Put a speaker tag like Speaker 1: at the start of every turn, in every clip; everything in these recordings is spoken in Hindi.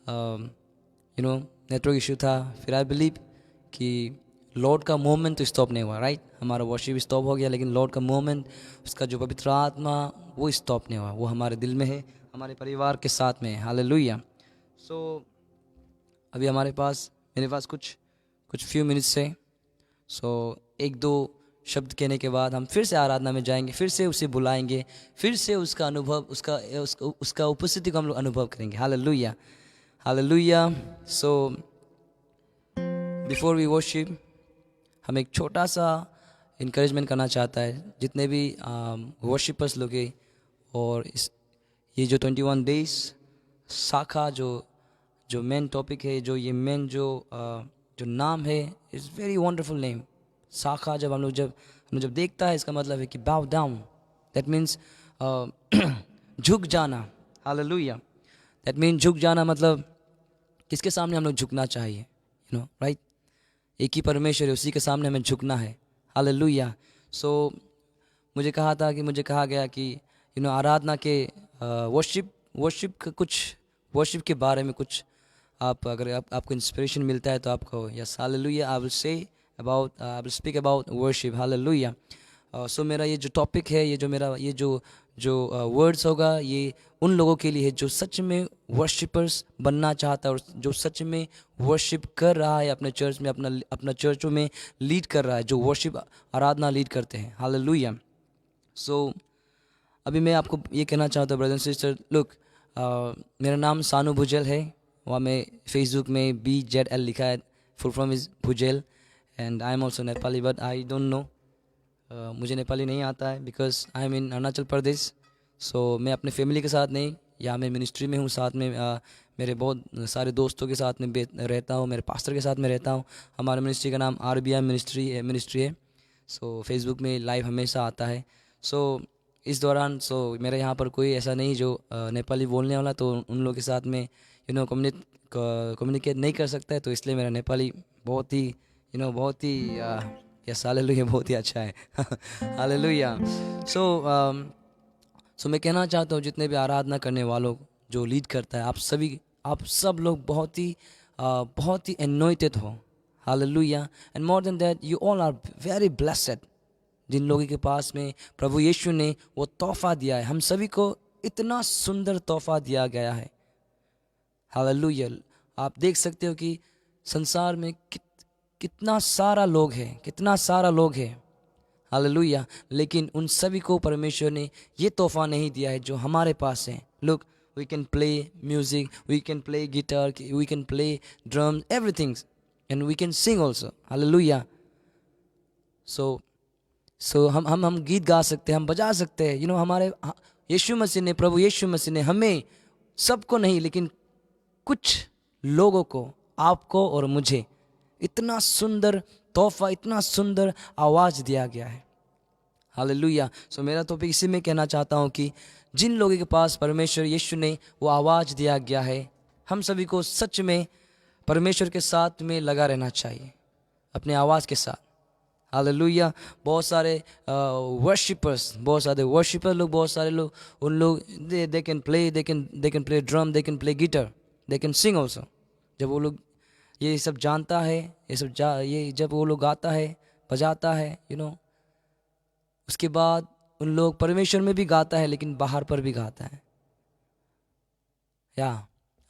Speaker 1: नेटवर्क इशू था। फिर आई बिलीव कि लॉर्ड का मूवमेंट तो स्टॉप नहीं हुआ, राइट। हमारा वर्शिप स्टॉप हो गया, लेकिन लॉर्ड का मूवमेंट, उसका जो पवित्र आत्मा, वो स्टॉप नहीं हुआ। वो हमारे दिल में है, हमारे परिवार के साथ में है। हालेलुया। सो अभी मेरे पास कुछ फ्यू मिनट्स है। सो एक दो शब्द कहने के बाद हम फिर से आराधना में जाएंगे, फिर से उसे बुलाएंगे, फिर से उसका अनुभव, उसका उपस्थिति को हम लोग अनुभव करेंगे। Hallelujah, hallelujah. So before we worship, हम एक छोटा सा इनकरेजमेंट करना चाहता है जितने भी वर्शिपर्स लोग हैं। और ये जो 21 डेज शाखा जो जो मेन टॉपिक है, जो ये मेन जो नाम है, इज़ वेरी वंडरफुल नेम। शाखा जब हम लोग जब देखता है, इसका मतलब है कि बाव डाउन, दैट मीन्स झुक जाना। हालेलुया। दैट मीन्स झुक जाना मतलब किसके सामने हम लोग झुकना चाहिए, राइट। एक ही परमेश्वर है, उसी के सामने हमें झुकना है। हालेलुया। सो मुझे कहा गया कि आराधना के वर्शिप के बारे में कुछ अगर आपको इंस्पिरेशन मिलता है तो आप कहो yes, hallelujah, I will speak about worship. Hallelujah. So मेरा ये जो टॉपिक है, ये जो वर्ड्स होगा, ये उन लोगों के लिए है जो सच में वर्शिपर्स बनना चाहता है और जो सच में वर्शिप कर रहा है अपने चर्च में, अपना चर्चों में लीड कर रहा है, जो वर्शिप आराधना लीड करते हैं। हालेलुया। सो अभी मैं आपको ये कहना चाहता हूँ ब्रदर एंड सिस्टर, लुक, मेरा नाम सानू भुजेल है। वहाँ में फेसबुक में BZL लिखा है, full form is Bhujel, and I am also Nepali, but I don't know, मुझे नेपाली नहीं आता है बिकॉज आई एम इन अरुणाचल प्रदेश। सो मैं अपने फैमिली के साथ नहीं, या मैं मिनिस्ट्री में हूँ, साथ में मेरे बहुत सारे दोस्तों के साथ में रहता हूँ, मेरे पास्टर के साथ में रहता हूँ। हमारे मिनिस्ट्री का नाम RBI मिनिस्ट्री है। सो फेसबुक में लाइव हमेशा आता है। सो इस दौरान मेरे यहाँ पर कोई ऐसा नहीं जो नेपाली बोलने वाला, तो उन लोगों के साथ में कम्युनिकेट नहीं कर सकता है, तो इसलिए मेरा नेपाली बहुत ही यस, हालेलुया, बहुत ही अच्छा है। हालेलुया। सो मैं कहना चाहता हूँ जितने भी आराधना करने वालों, जो लीड करता है, आप सब लोग बहुत ही एनोइटेड हो। Hallelujah. And more than that, you all are very blessed. जिन लोगों के पास में प्रभु यीशु ने वो तोहफा दिया है, हम सभी को इतना सुंदर तोहफा दिया गया है। हालेलुया। आप देख सकते हो कि संसार में कितना सारा लोग हैं। हालेलुया। लेकिन उन सभी को परमेश्वर ने ये तोहफा नहीं दिया है जो हमारे पास है। Look, we can play music, we can play guitar, we can play drum, everything, and we can sing also. Hallelujah. So हम गीत गा सकते हैं, हम बजा सकते हैं। हमारे प्रभु यीशु मसीह ने हमें, सबको नहीं लेकिन कुछ लोगों को, आपको और मुझे, इतना सुंदर तोहफा, इतना सुंदर आवाज़ दिया गया है। हालेलुया। सो मेरा टॉपिक इसी में कहना चाहता हूँ कि जिन लोगों के पास परमेश्वर यीशु ने वो आवाज़ दिया गया है, हम सभी को सच में परमेश्वर के साथ में लगा रहना चाहिए, अपने आवाज़ के साथ। हालेलुया। बहुत सारे वर्शिपर लोग, बहुत सारे लोग, उन लोग they can play drum, they can play guitar, they can sing also. जब वो लोग ये सब जानता है, ये जब वो लोग गाता है, बजाता है, उसके बाद उन लोग परमेश्वर में भी गाता है, लेकिन बाहर पर भी गाता है।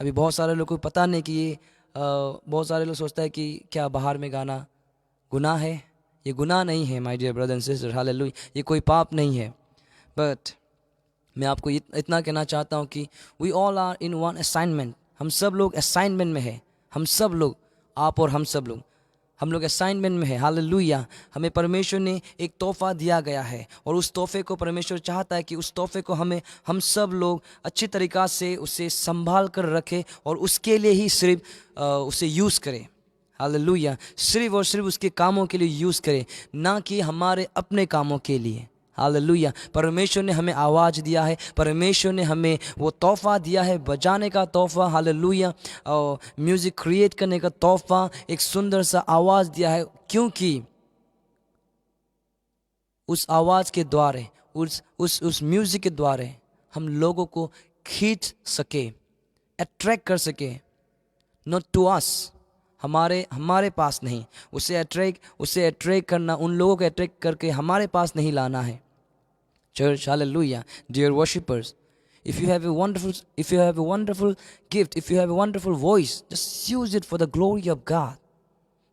Speaker 1: अभी बहुत सारे लोग को पता नहीं कि ये बहुत सारे लोग सोचता है कि क्या बाहर में गाना गुनाह है। ये गुनाह नहीं है my dear brother and sister. Hallelujah. ये कोई पाप नहीं है। बट मैं आपको इतना कहना चाहता हूँ कि we all are in one assignment. हम सब लोग असाइनमेंट में है। हम सब लोग, आप और हम लोग असाइनमेंट में है। हालेलुया। हमें परमेश्वर ने एक तोहफा दिया गया है, और उस तोहफे को परमेश्वर चाहता है कि उस तोहफे को हम सब लोग अच्छी तरीक़ा से उसे संभाल कर रखें, और उसके लिए ही सिर्फ उसे यूज़ करें। हालेलुया। सिर्फ और सिर्फ उसके कामों के लिए यूज़ करें, ना कि हमारे अपने कामों के लिए। हालेलुया। परमेश्वर ने हमें आवाज़ दिया है, परमेश्वर ने हमें वो तोहफा दिया है, बजाने का तोहफा। हालेलुया। और म्यूज़िक क्रिएट करने का तोहफा, एक सुंदर सा आवाज़ दिया है, क्योंकि उस आवाज़ के द्वारा, उस म्यूज़िक के द्वारा हम लोगों को खींच सके, अट्रैक्ट कर सके। नॉट टू अस, हमारे हमारे पास नहीं। उसे अट्रैक्ट करना, उन लोगों को अट्रैक्ट करके हमारे पास नहीं लाना है। Church, hallelujah, dear worshippers, if you have a wonderful gift, if you have a wonderful voice, just use it for the glory of God.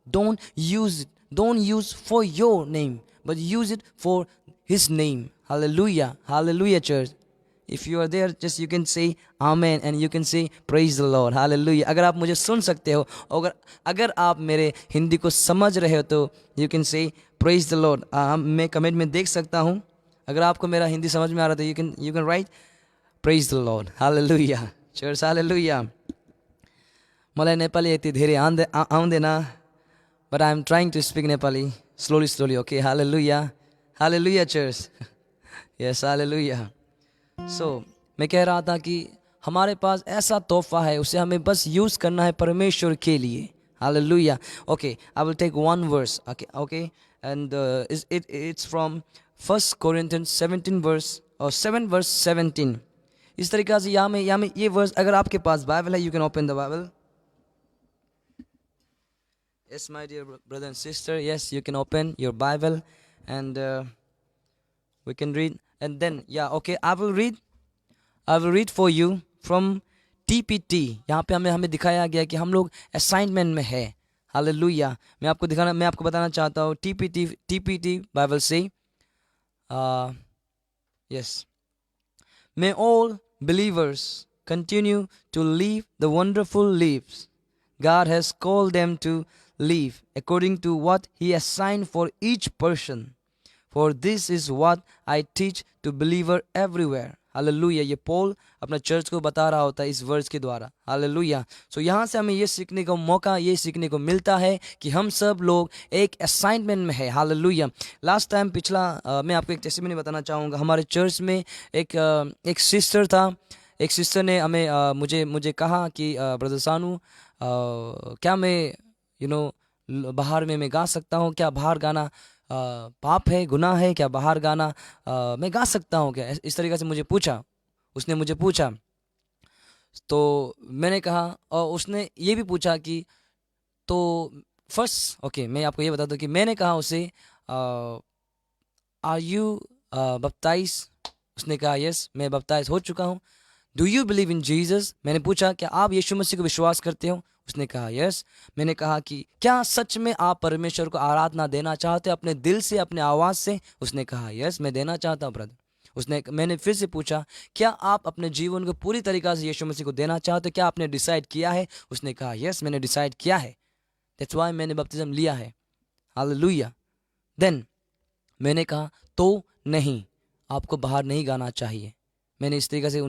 Speaker 1: Don't use for your name, but use it for his name. Hallelujah, hallelujah, church. If you are there, just you can say amen and you can say praise the Lord. Hallelujah. अगर आप मुझे सुन सकते हो, अगर आप मेरे हिंदी को समझ रहे हो, तो you can say praise the Lord. मैं कमेंट में देख सकता हूँ। अगर आपको मेरा हिंदी समझ में आ रहा है, तो you can write praise the Lord. Hallelujah. Church, hallelujah. मलाई नेपाली यति धेरै आउँदैन, but I am trying to speak Nepali slowly. Okay, hallelujah. Hallelujah, church. Yes, hallelujah. So मैं कह रहा था कि हमारे पास ऐसा तोहफा है, उसे हमें बस यूज़ करना है परमेश्वर के लिए। Hallelujah. Okay, I will take one verse. Okay, and it's from 1 Corinthians 17 verse or 7 verse 17. इस तरीक़ा से यहाँ में ये वर्स, अगर आपके पास बाइबल है, you can open the Bible. Yes, my dear brother and sister, yes, you can open your Bible and we can read. And then, okay, I will read for you from TPT. यहाँ पे हमें दिखाया गया कि हम लोग असाइनमेंट में है। हालेलुया। मैं आपको बताना चाहता हूँ TPT बाइबल से, yes, may all believers continue to live the wonderful lives God has called them to live according to what he assigned for each person. For this is what I teach to believer everywhere. Hallelujah. ये पॉल अपना चर्च को बता रहा होता है इस वर्स के द्वारा। हालेलुया। सो यहाँ से हमें ये सीखने को मिलता है कि हम सब लोग एक असाइनमेंट में है। हालेलुया। लास्ट टाइम मैं आपको एक टेस्टिमनी बताना चाहूँगा। हमारे चर्च में एक सिस्टर था। एक सिस्टर ने मुझे कहा कि ब्रदर सानू, क्या मैं बाहर में मैं गा सकता हूँ? क्या बाहर गाना पाप है, गुनाह है? क्या बाहर गाना मैं गा सकता हूँ क्या? इस तरीक़े से उसने मुझे पूछा। तो मैंने कहा, और उसने ये भी पूछा कि तो फर्स्ट, ओके, मैं आपको ये बता दूँ कि मैंने कहा उसे, आर यू बप्टाइज? उसने कहा यस, मैं बप्टाइज हो चुका हूँ। Do you believe in Jesus? मैंने पूछा, क्या आप यीशु मसीह को विश्वास करते हो? उसने कहा यस। मैंने कहा कि क्या सच में आप परमेश्वर को आराधना देना चाहते हो अपने दिल से, अपने आवाज़ से? उसने कहा यस, मैं देना चाहता हूँ ब्रदर। मैंने फिर से पूछा, क्या आप अपने जीवन को पूरी तरीक़ा से यीशु मसीह को देना चाहते हो? क्या आपने डिसाइड किया है? उसने कहा यस, मैंने डिसाइड किया है, दैट्स वाई मैंने बपतिस्म लिया है। हालेलुया। देन मैंने कहा, तो नहीं, आपको बाहर नहीं गाना चाहिए। मैंने इस तरीक़े से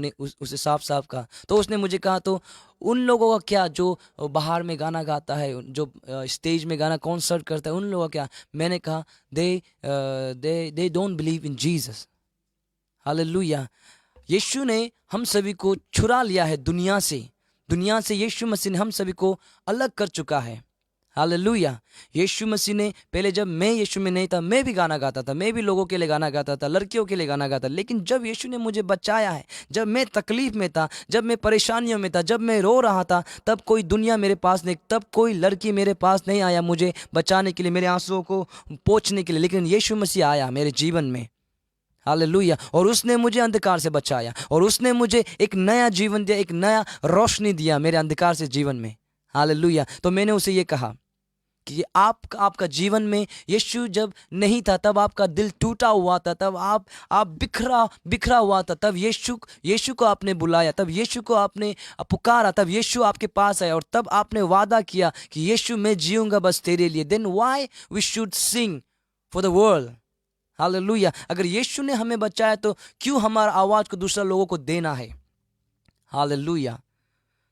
Speaker 1: उसे साफ कहा। तो उसने मुझे कहा, तो उन लोगों का क्या जो बाहर में गाना गाता है, जो स्टेज में गाना कॉन्सर्ट करता है, उन लोगों का क्या? मैंने कहा, they don't believe in Jesus. Hallelujah. यीशु ने हम सभी को छुड़ा लिया है दुनिया से यीशु मसीह ने हम सभी को अलग कर चुका है। हालेलुया। यीशु मसीह ने पहले, जब मैं यीशु में नहीं था, मैं भी गाना गाता था, मैं भी लोगों के लिए गाना गाता था, लड़कियों के लिए गाना गाता। लेकिन जब यीशु ने मुझे बचाया है, जब मैं तकलीफ में था, जब मैं परेशानियों में था, जब मैं रो रहा था, तब कोई दुनिया मेरे पास नहीं, तब कोई लड़की मेरे पास नहीं आया मुझे बचाने के लिए, मेरे आंसुओं को पोंछने के लिए। लेकिन यीशु मसीह आया मेरे जीवन में। हालेलुया। और उसने मुझे अंधकार से बचाया, और उसने मुझे एक नया जीवन दिया, एक नया रोशनी दिया मेरे अंधकार से जीवन में। हालेलुया। तो मैंने उसे ये कहा कि आपका जीवन में यीशु जब नहीं था, तब आपका दिल टूटा हुआ था, तब आप बिखरा हुआ था, तब यीशु को आपने बुलाया, तब यीशु को आपने पुकारा, तब यीशु आपके पास आया, और तब आपने वादा किया कि यीशु मैं जीऊंगा बस तेरे लिए। Then why we should sing for the world. Hallelujah. अगर यीशु ने हमें बचाया, तो क्यों हमारा आवाज़ को दूसरा लोगों को देना है? हालेलुया।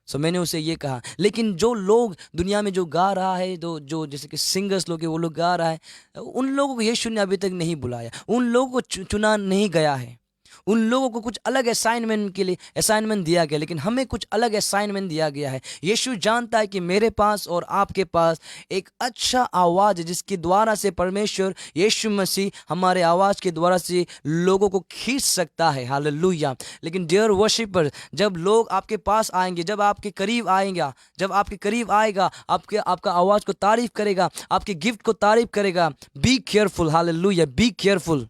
Speaker 1: सो मैंने उसे ये कहा। लेकिन जो लोग दुनिया में जो गा रहा है, जो जैसे कि सिंगर्स लोग हैं, वो लोग गा रहा है, उन लोगों को यीशु ने अभी तक नहीं बुलाया, उन लोगों को चुना नहीं गया है, उन लोगों को कुछ अलग असाइनमेंट के लिए असाइनमेंट दिया गया, लेकिन हमें कुछ अलग असाइनमेंट दिया गया है। यीशु जानता है कि मेरे पास और आपके पास एक अच्छा आवाज़ है, जिसके द्वारा से परमेश्वर यीशु मसीह हमारे आवाज़ के द्वारा से लोगों को खींच सकता है। हालेलुया। लेकिन डियर वर्शिपर, जब लोग आपके पास आएंगे, जब आपके करीब आएगा, जब आपके करीब आएगा, आपका आवाज़ को तारीफ करेगा, आपके गिफ्ट को तारीफ करेगा, B careful. Hallelujah, be careful.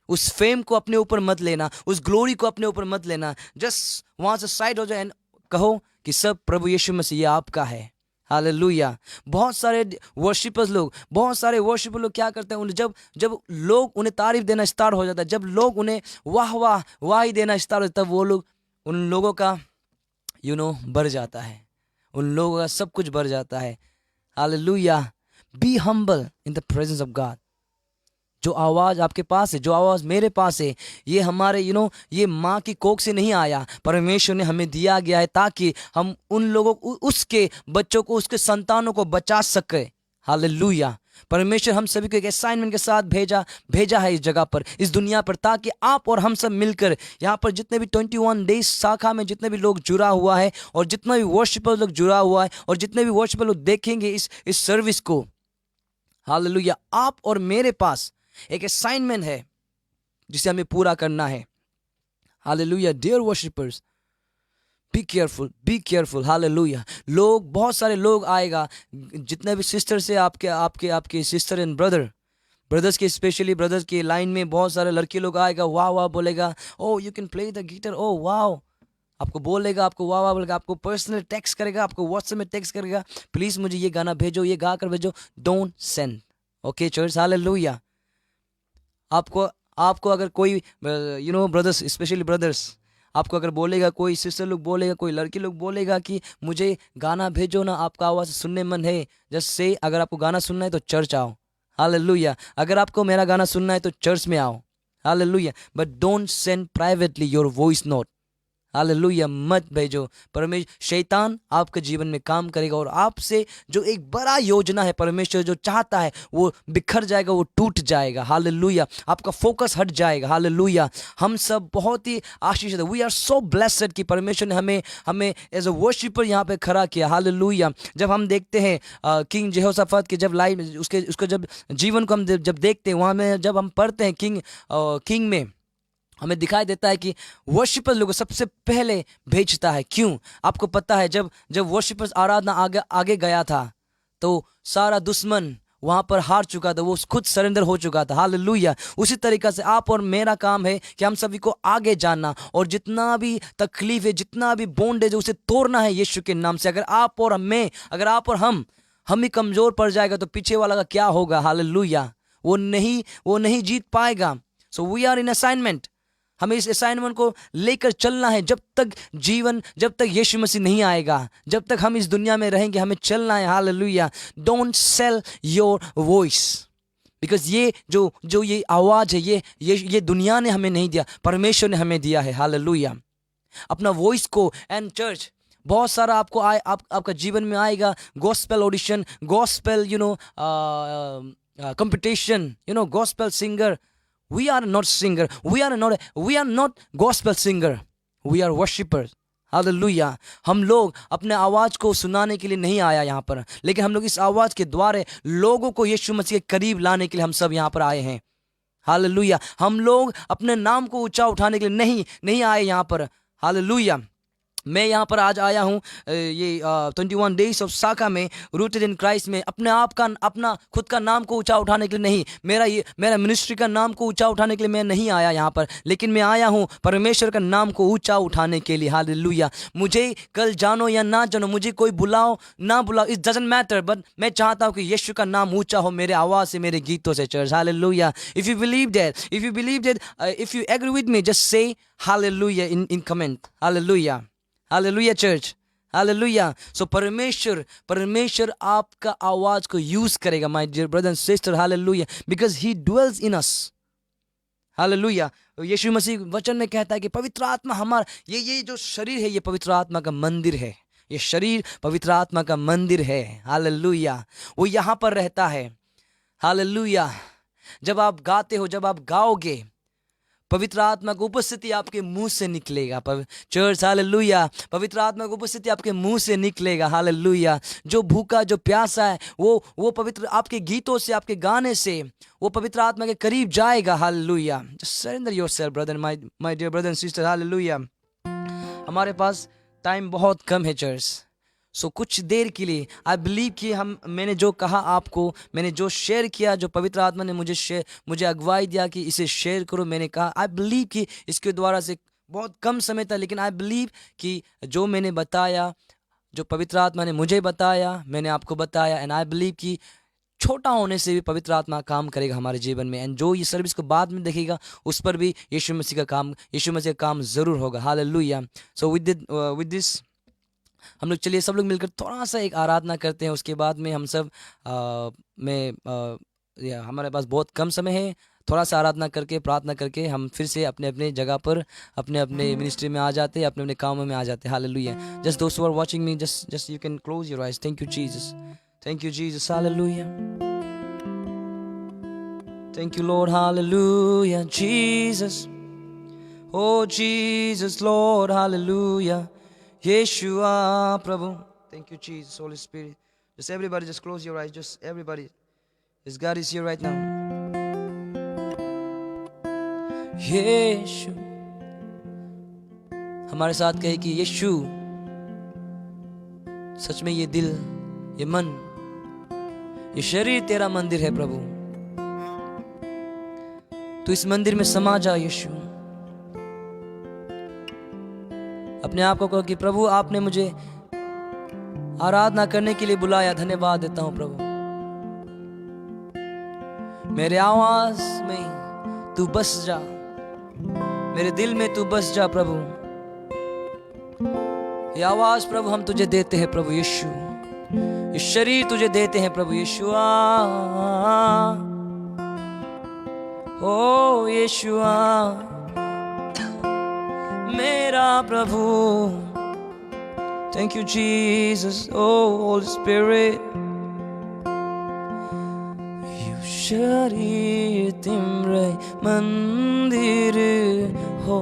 Speaker 1: उस फेम को अपने ऊपर मत लेना, उस ग्लोरी को अपने ऊपर मत लेना। जस्ट वहां से साइड हो जाए एंड कहो कि सब प्रभु यीशु मसीह ये आपका है। हालेलुया। बहुत सारे वर्शिपर्स लोग, बहुत सारे वर्शिपर लोग क्या करते हैं, जब जब लोग उन्हें तारीफ देना स्टार्ट हो जाता है, जब लोग उन्हें वाह वाह वाह देना स्टार्ट हो जाता है, तब वो लोग, उन लोगों का बढ़ जाता है, उन लोगों का सब कुछ बढ़ जाता है। Hallelujah. Be humble in the presence of God. जो आवाज़ आपके पास है, जो आवाज़ मेरे पास है, ये हमारे ये माँ की कोख से नहीं आया, परमेश्वर ने हमें दिया गया है ताकि हम उन लोगों को, उसके बच्चों को, उसके संतानों को बचा सके। हालेलुया। परमेश्वर हम सभी को एक असाइनमेंट के साथ भेजा है इस जगह पर, इस दुनिया पर, ताकि आप और हम सब मिलकर यहाँ पर जितने भी 21 डेज शाखा में जितने भी लोग जुड़ा हुआ है, और जितना भी वर्शिपर लोग जुड़ा हुआ है, और जितने भी वर्शिपर लोग देखेंगे इस सर्विस को, हालेलुया, आप और मेरे पास एक असाइनमेंट है जिसे हमें पूरा करना है। Hallelujah. Dear worshippers, be careful, be careful. Hallelujah. लोग, बहुत सारे लोग आएगा, जितने भी सिस्टर से आपके सिस्टर एंड ब्रदर्स के, स्पेशली ब्रदर्स के लाइन में बहुत सारे लड़के लोग आएगा, वाह वाह बोलेगा, oh you can play the guitar, oh वाह, आपको बोलेगा, आपको वाह वाह बोलेगा, आपको पर्सनल टेक्स्ट करेगा, आपको व्हाट्सएप में टेक्स्ट करेगा, प्लीज मुझे ये गाना भेजो, ये गा कर भेजो। Don't send. Okay church, hallelujah. आपको अगर कोई ब्रदर्स, स्पेशली ब्रदर्स, आपको अगर बोलेगा, कोई सिस्टर लोग बोलेगा, कोई लड़की लोग बोलेगा कि मुझे गाना भेजो ना, आपका आवाज़ सुनने मन है, जस्ट से, अगर आपको गाना सुनना है तो चर्च आओ। हालेलुया। अगर आपको मेरा गाना सुनना है तो चर्च में आओ। Hallelujah. But don't send privately your voice note. Hallelujah. मत भेजो। परमेश्वर, शैतान आपके जीवन में काम करेगा, और आपसे जो एक बड़ा योजना है परमेश्वर जो चाहता है, वो बिखर जाएगा, वो टूट जाएगा। हालेलुया। आपका फोकस हट जाएगा। हालेलुया। हम सब बहुत ही आशीषित है। वी आर सो ब्लेस्ड कि परमेश्वर ने हमें एज अ वर्शिपर यहाँ पे खड़ा किया। हालेलुया। जब हम देखते हैं किंग जेहोशाफात के जब लाइफ, उसके जब जीवन को हम जब देखते हैं, वहाँ में जब हम पढ़ते हैं किंग में हमें दिखाई देता है कि वर्शिपर्स लोगों को सबसे पहले भेजता है। क्यों? आपको पता है, जब वर्शिपर्स आराधना आगे गया था, तो सारा दुश्मन वहाँ पर हार चुका था, वो खुद सरेंडर हो चुका था। हालेलुया। उसी तरीक़ा से आप और मेरा काम है कि हम सभी को आगे जाना, और जितना भी तकलीफ है, जितना भी बॉन्डेज है, उसे तोड़ना है यीशु के नाम से। अगर आप और हम ही कमज़ोर पड़ जाएगा तो पीछे वाला का क्या होगा? हालेलुया। वो नहीं जीत पाएगा। So we are in assignment. हमें इस असाइनमेंट को लेकर चलना है, जब तक यीशु मसीह नहीं आएगा, जब तक हम इस दुनिया में रहेंगे, हमें चलना है। Hallelujah. Don't sell your voice, because ये जो ये आवाज़ है, ये दुनिया ने हमें नहीं दिया, परमेश्वर ने हमें दिया है। हालेलुया। अपना वॉइस को, एंड चर्च, बहुत सारा आपको आपका जीवन में आएगा, gospel audition, gospel competition, gospel singer. We are not singer. We are not gospel singer. We are worshippers. Hallelujah. हम लोग अपने आवाज़ को सुनाने के लिए नहीं आया यहाँ पर, लेकिन हम लोग इस आवाज़ के द्वारा लोगों को यीशु मसीह के करीब लाने के लिए हम सब यहाँ पर आए हैं। हालेलुया। हम लोग अपने नाम को ऊंचा उठाने के लिए नहीं आए यहाँ पर। हालेलुया। मैं यहाँ पर आज आया हूँ ये 21 डेज ऑफ शाखा में, रूटेड इन क्राइस्ट में, अपना खुद का नाम को ऊंचा उठाने के लिए नहीं, मेरा मिनिस्ट्री का नाम को ऊंचा उठाने के लिए मैं नहीं आया यहाँ पर, लेकिन मैं आया हूँ परमेश्वर का नाम को ऊंचा उठाने के लिए। हालेलुया। मुझे कल जानो या ना जानो, मुझे कोई बुलाओ ना बुलाओ, इट डजंट मैटर, बट मैं चाहता हूँ कि यीशु का नाम ऊंचा हो मेरे आवाज़ से, मेरे गीतों से। Church, hallelujah. If you believe that, if you agree with me, just say hallelujah in comment. Hallelujah. Hallelujah church, hallelujah. So परमेश्वर आपका आवाज को यूज करेगा, my dear brother and sister. Hallelujah. Because he dwells in us. Hallelujah. यीशु मसीह वचन में कहता है कि पवित्र आत्मा हमारा, ये जो शरीर है, ये पवित्र आत्मा का मंदिर है। ये शरीर पवित्र आत्मा का मंदिर है। हालेलुया। वो यहाँ पर रहता है। हालेलुया। जब आप गाते हो, जब आप गाओगे, पवित्र आत्मा की उपस्थिति आपके मुंह से निकलेगा। चर्च हालेलुया, पवित्र आत्मा की उपस्थिति आपके मुंह से निकलेगा। हालेलुया, जो भूखा जो प्यासा है वो पवित्र आपके गीतों से, आपके गाने से वो पवित्र आत्मा के करीब जाएगा। Hallelujah, just surrender yourself brother, my dear brother and sister. Hallelujah, हमारे पास टाइम बहुत कम है चर्च, सो कुछ देर के लिए आई बिलीव कि मैंने जो कहा आपको, मैंने जो शेयर किया, जो पवित्र आत्मा ने मुझे अगुवाई दिया कि इसे शेयर करो, मैंने कहा आई बिलीव कि इसके द्वारा से बहुत कम समय था, लेकिन आई बिलीव कि जो मैंने बताया, जो पवित्र आत्मा ने मुझे बताया, मैंने आपको बताया, एंड आई बिलीव कि छोटा होने से भी पवित्र आत्मा काम करेगा हमारे जीवन में। एंड जो ये सर्विस को बाद में देखेगा उस पर भी यीशु मसीह का काम ज़रूर होगा। हालेलुया। सो विद दिस हम लोग चलिए सब लोग मिलकर थोड़ा सा एक आराधना करते हैं। उसके बाद में हम सब हमारे पास बहुत कम समय है, थोड़ा सा आराधना करके, प्रार्थना करके हम फिर से अपने अपने जगह पर, अपने अपने मिनिस्ट्री में आ जाते हैं, अपने अपने कामों में आ जाते हैं। हालेलुया। जस्ट दोस्त who are watching me, just you can close your eyes. Thank you Jesus, thank you Jesus. Hallelujah, thank you Lord. Hallelujah Jesus, O Jesus Lord. Hallelujah, Yeshua Prabhu. Thank you Jesus, Holy Spirit. Just everybody just close your eyes. Just everybody. Yes, God is here right now. यीशु, हमारे साथ कहे कि यीशु, सच में ये दिल, ये मन, ये शरीर तेरा मंदिर है प्रभु। तू इस मंदिर में समा जा यीशु। अपने आप को कहो कि प्रभु आपने मुझे आराधना करने के लिए बुलाया, धन्यवाद देता हूं प्रभु। मेरे आवाज में तू बस जा, मेरे दिल में तू बस जा प्रभु। ये आवाज प्रभु हम तुझे देते हैं प्रभु यीशु, ये शरीर तुझे देते हैं प्रभु यीशुआ, ओ यीशुआ मेरा प्रभु। Thank you Jesus, oh Holy Spirit। यो शरीर तिम्रै मन्दिर हो,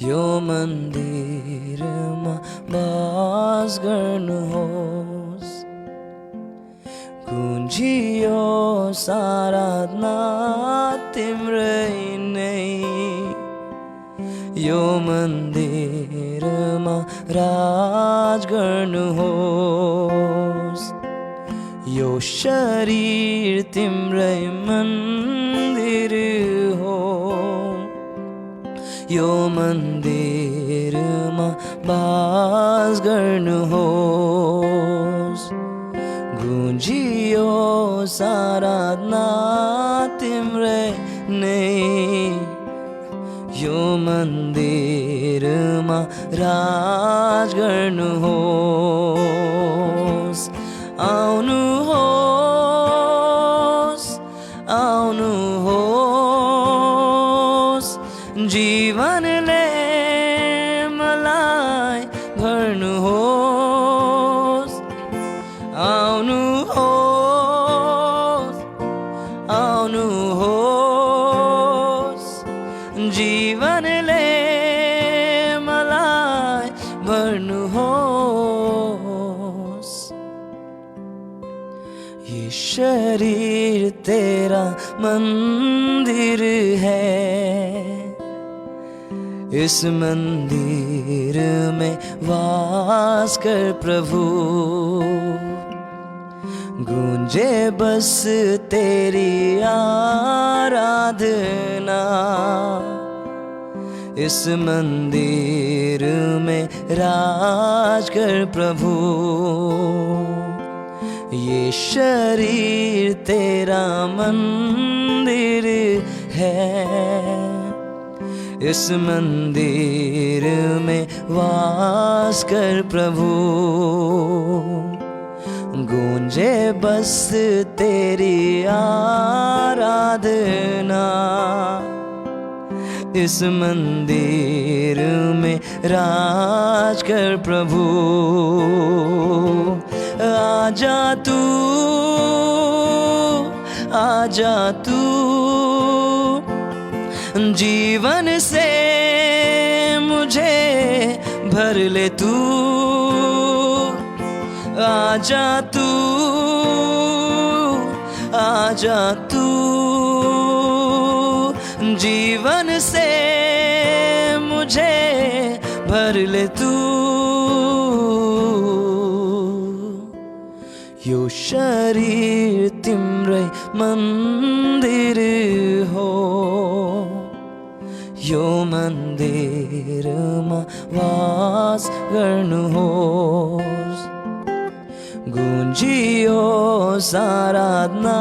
Speaker 1: यो मन्दिरमा बास गर्नुहोस्। गुन्जियोस् आराधना तिम्रै नै, यो मन्दिरमा राज गर्नुहोस्। यो शरीर तिम्रै मन्दिर हो, यो मन्दिरमा बास गर्नुहोस्। गुन्जियोस् आराधना तिम्रै नै, यो मन्दिरमा राज गर्नुहोस्। आउनुहोस्, आउनुहोस्, जीवनले मलाई भर्नुहोस्। आउनुहोस्, आउनुहोस्, जीवनले मलाई भर्नुहोस्। ये शरीर तेरा मंदिर है, इस मंदिर में वास कर प्रभु। गूंजे बस तेरी आराधना, इस मंदिर में राज कर प्रभु। ये शरीर तेरा मंदिर है, इस मंदिर में वास कर प्रभु। गूंजे बस तेरी आराधना, इस मंदिर में राज कर प्रभु। आजा तू, आजा तू, जीवन से मुझे भर ले तू, आजा तू, आजा तू, जीवन से मुझे भर ले तू। यो शरीर तिम्रै मन्दिर हो, यो मन्दिरमा वास गर्नुहोस्, गुन्जियोस् आराधना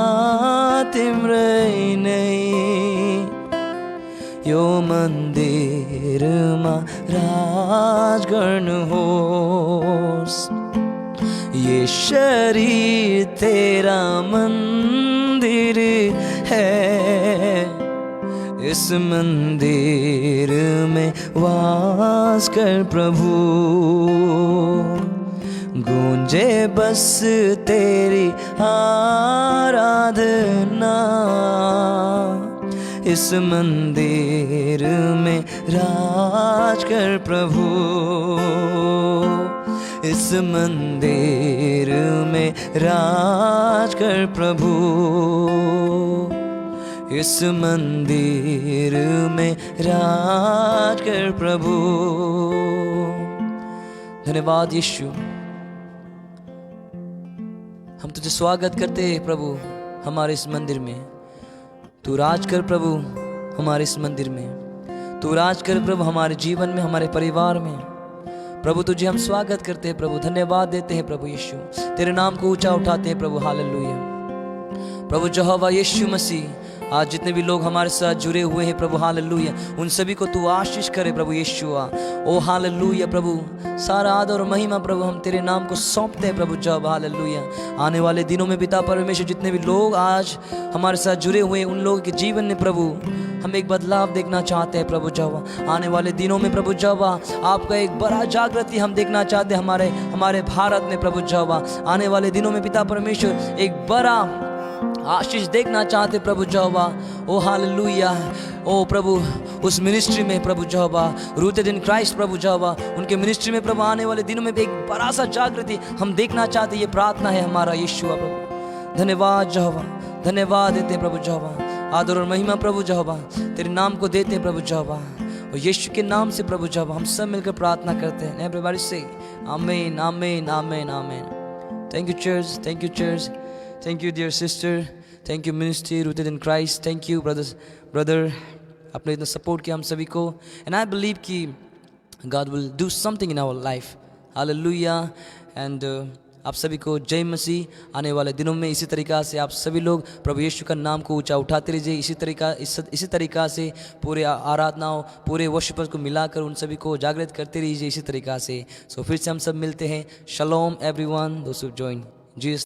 Speaker 1: तिम्रै नै, यो मन्दिरमा राज गर्नुहोस्। ये शरीर तेरा मंदिर है, इस मंदिर में वास कर प्रभु, गूंजे बस तेरी आराधना, इस मंदिर में राज कर प्रभु, इस मंदिर में राज कर प्रभु, इस मंदिर में राज कर प्रभु। धन्यवाद यीशु, हम तुझे स्वागत करते हैं प्रभु हमारे इस मंदिर में। तू राज कर प्रभु हमारे इस मंदिर में, तू राज कर प्रभु हमारे जीवन में, हमारे परिवार में। प्रभु तुझे हम स्वागत करते हैं प्रभु, धन्यवाद देते हैं प्रभु यीशु, तेरे नाम को ऊंचा उठाते हैं प्रभु। हालेलुया प्रभु यहोवा यीशु मसीह, आज जितने भी लोग हमारे साथ जुड़े हुए हैं प्रभु, हालेलुया, उन सभी को तू आशीष करे प्रभु यीशुआ। ओ हालेलुया प्रभु, सारा आदर और महिमा प्रभु हम तेरे नाम को सौंपते हैं प्रभु जब। हालेलुया, आने वाले दिनों में पिता परमेश्वर जितने भी लोग आज हमारे साथ जुड़े हुए हैं, उन लोगों के जीवन में प्रभु हम एक बदलाव देखना चाहते हैं प्रभु जब। आने वाले दिनों में प्रभु जब आपका एक बड़ा जागृति हम देखना चाहते हैं हमारे भारत में प्रभु जब। आने वाले दिनों में पिता परमेश्वर एक बड़ा आशीष देखना चाहते प्रभु जहोवा। ओ हालेलुया, ओ प्रभु उस मिनिस्ट्री में प्रभु जहोवा, रूटेड इन क्राइस्ट प्रभु जहोवा, उनके मिनिस्ट्री में प्रभु आने वाले दिनों में भी एक बड़ा सा जागृति हम देखना चाहते। ये प्रार्थना है हमारा यीशु प्रभु। धन्यवाद जहोवा, धन्यवाद देते प्रभु जहोवा, आदर और महिमा प्रभु जहोवा तेरे नाम को देते प्रभु जहोवा, और यीशु के नाम से प्रभु जहोवा हम सब मिलकर प्रार्थना करते हैं। एवरीबॉडी से आमीन आमीन आमीन आमीन। Thank you church, thank you church, thank you dear sister, thank you ministry rooted in Christ, thank you brother आपने इतना सपोर्ट किया हम सभी को। एंड आई बिलीव कि God will do something in our life. Hallelujah. And आप सभी को जय मसीह। आने वाले दिनों में इसी तरीक़ा से आप सभी लोग प्रभु यीशु का नाम को ऊंचा उठाते रहिए। इसी तरीक़ा से पूरे आराधनाओं, पूरे वर्शिपर्स को मिलाकर उन सभी को जागृत करते रहिए इसी तरीक़ा से। सो फिर से हम सब मिलते हैं। शलोम एवरीवन, दोस्त जॉइन जीसस।